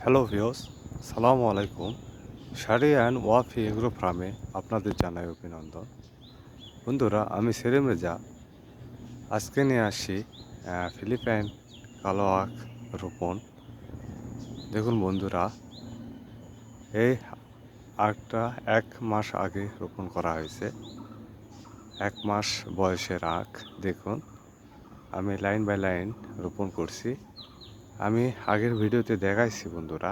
Hello views, সালামু আলাইকুম। Sari and Wafi agro ফার্মে আপনাদের জানাই অভিনন্দন। বন্ধুরা, আমি সেলিম রেজা। আজকে নিয়ে আসি ফিলিপাইন কালো আখ রোপণ। দেখুন বন্ধুরা, এই আখটা 1 মাস আগে রোপণ করা হয়েছে। 1 মাস বয়সের আখ। দেখুন, আমি লাইন বাই লাইন রোপণ করছি। আমি আগের ভিডিওতে দেখাইছি বন্ধুরা,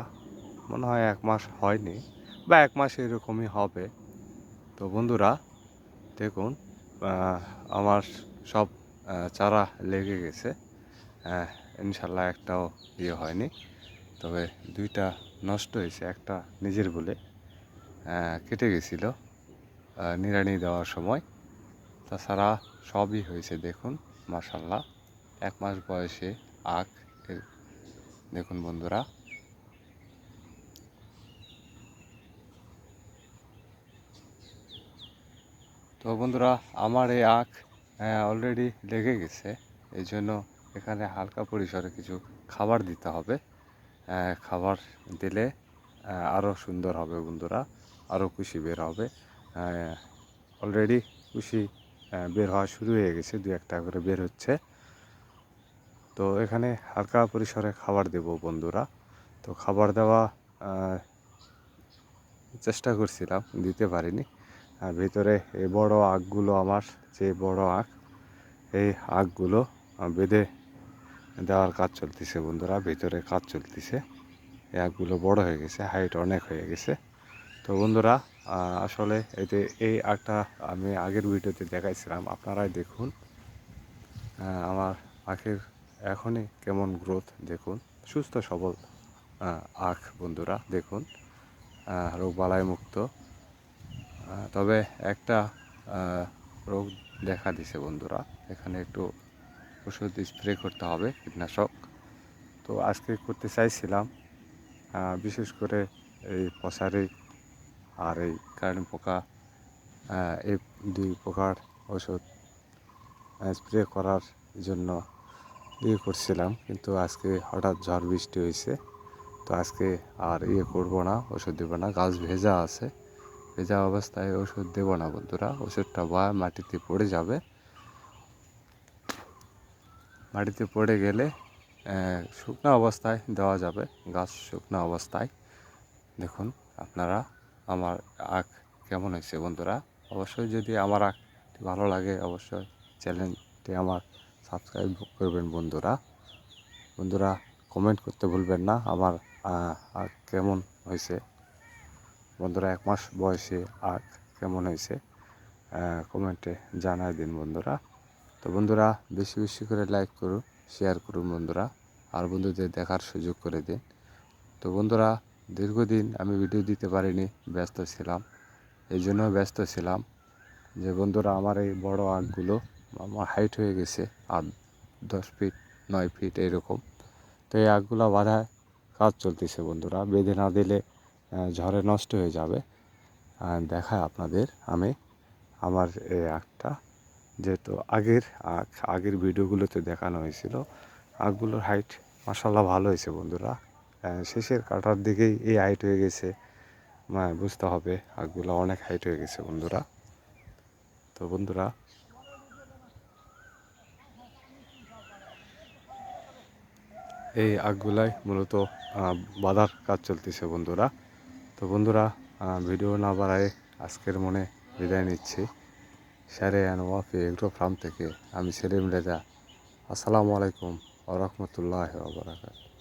মনে হয় 1 মাস হয়নি বা 1 মাস এরকমই হবে। তো বন্ধুরা দেখুন, আমার সব চারা লেগে গেছে। ইনশাল্লাহ একটাও ইয়ে হয়নি, তবে 2টা নষ্ট হয়েছে। একটা নিজের বলে কেটে গেছিলো নিড়ানি দেওয়ার সময়। তাছাড়া সবই হয়েছে। দেখুন মাশাল্লাহ, 1 মাস বয়সে আখ। দেখুন বন্ধুরা, তো বন্ধুরা আমার এই আখ অলরেডি লেগে গেছে। এই জন্য এখানে হালকা পরিসরে কিছু খাবার দিতে হবে। খাবার দিলে আরও সুন্দর হবে বন্ধুরা, আরও কুশি বের হবে। অলরেডি কুশি বের হওয়া শুরু হয়ে গেছে, 2-1টা করে বের হচ্ছে। তো এখানে হালকা পরিসরে খাবার দেব বন্ধুরা। তো খাবার দেওয়া চেষ্টা করছিলাম, দিতে পারিনি। ভিতরে এই বড় আখগুলো, আমার যে বড় আখ, এই আখগুলো বেঁধে দেওয়ার কাজ চলতেছে বন্ধুরা। ভিতরে কাজ চলতেছে। এই আখগুলো বড় হয়ে গেছে, হাইট অনেক হয়ে গেছে। তো বন্ধুরা, আসলে এই আখটা আমি আগের ভিডিওতে দেখাইছিলাম, আপনারাই দেখুন। আমার আখের এখনই কেমন গ্রোথ দেখুন, সুস্থ সবল আখ বন্ধুরা। দেখুন রোগবালাই মুক্ত। তবে একটা রোগ দেখা দিছে বন্ধুরা, এখানে একটু ওষুধ স্প্রে করতে হবে, কীটনাশক। তো আজকে করতে চাইছিলাম, বিশেষ করে এই পশারি আর এই কারেন্ট পোকা, এই 2 প্রকার ওষুধ স্প্রে করার জন্য করছিলাম। কিন্তু আজকে হঠাৎ ঝড় বৃষ্টি হয়েছে, তো আজকে আর করব না, ওষুধ দেবো না। গাছ ভেজা আছে, ভেজা অবস্থায় ওষুধ দেবো না বন্ধুরা। ওষুধটা মাটিতে পড়ে যাবে। মাটিতে পড়ে গেলে শুকনো অবস্থায় দেওয়া যাবে, গাছ শুকনো অবস্থায়। দেখুন আপনারা আমার আখ কেমন হয়েছে বন্ধুরা। অবশ্যই যদি আমার আখটি ভালো লাগে, অবশ্যই চ্যানেলটি আমার সাবস্ক্রাইব করবেন বন্ধুরা। বন্ধুরা কমেন্ট করতে ভুলবেন না আমার আখ কেমন হয়েছে। বন্ধুরা 1 মাস বয়সে আখ কেমন হয়েছে কমেন্টে জানাই দিন বন্ধুরা। তো বন্ধুরা বেশি বেশি করে লাইক করুন, শেয়ার করুন বন্ধুরা, আর বন্ধুদের দেখার সুযোগ করে দিন। তো বন্ধুরা, দীর্ঘদিন আমি ভিডিও দিতে পারিনি, ব্যস্ত ছিলাম। এই জন্য ব্যস্ত ছিলাম যে বন্ধুরা, আমার এই বড় আখগুলো আমার হাইট হয়ে গেছে আর 10 ফিট 9 ফিট এরকম। তো এই আখগুলো বাঁধায় কাজ চলতেছে বন্ধুরা। বেঁধে না দিলে ঝড়ে নষ্ট হয়ে যাবে। দেখায় আপনাদের আমি আমার এই আখটা, যেহেতু আগের ভিডিওগুলোতে দেখানো হয়েছিল। আখগুলোর হাইট মাশাল্লাহ ভালো হয়েছে বন্ধুরা। শেষের কাটার দিকেই এই হাইট হয়ে গেছে, বুঝতে হবে আখগুলো অনেক হাইট হয়ে গেছে বন্ধুরা। তো বন্ধুরা এই আখগুলাই মূলত বাঁধার কাজ চলতেছে বন্ধুরা। তো বন্ধুরা, ভিডিও না বাড়ায় আজকের মনে বিদায় নিচ্ছি। Sari and Wafi agro farm থেকে আমি সেলিম রেজা। আসসালামু আলাইকুম ওয়া রাহমাতুল্লাহি ওয়া বারাকাতুহু।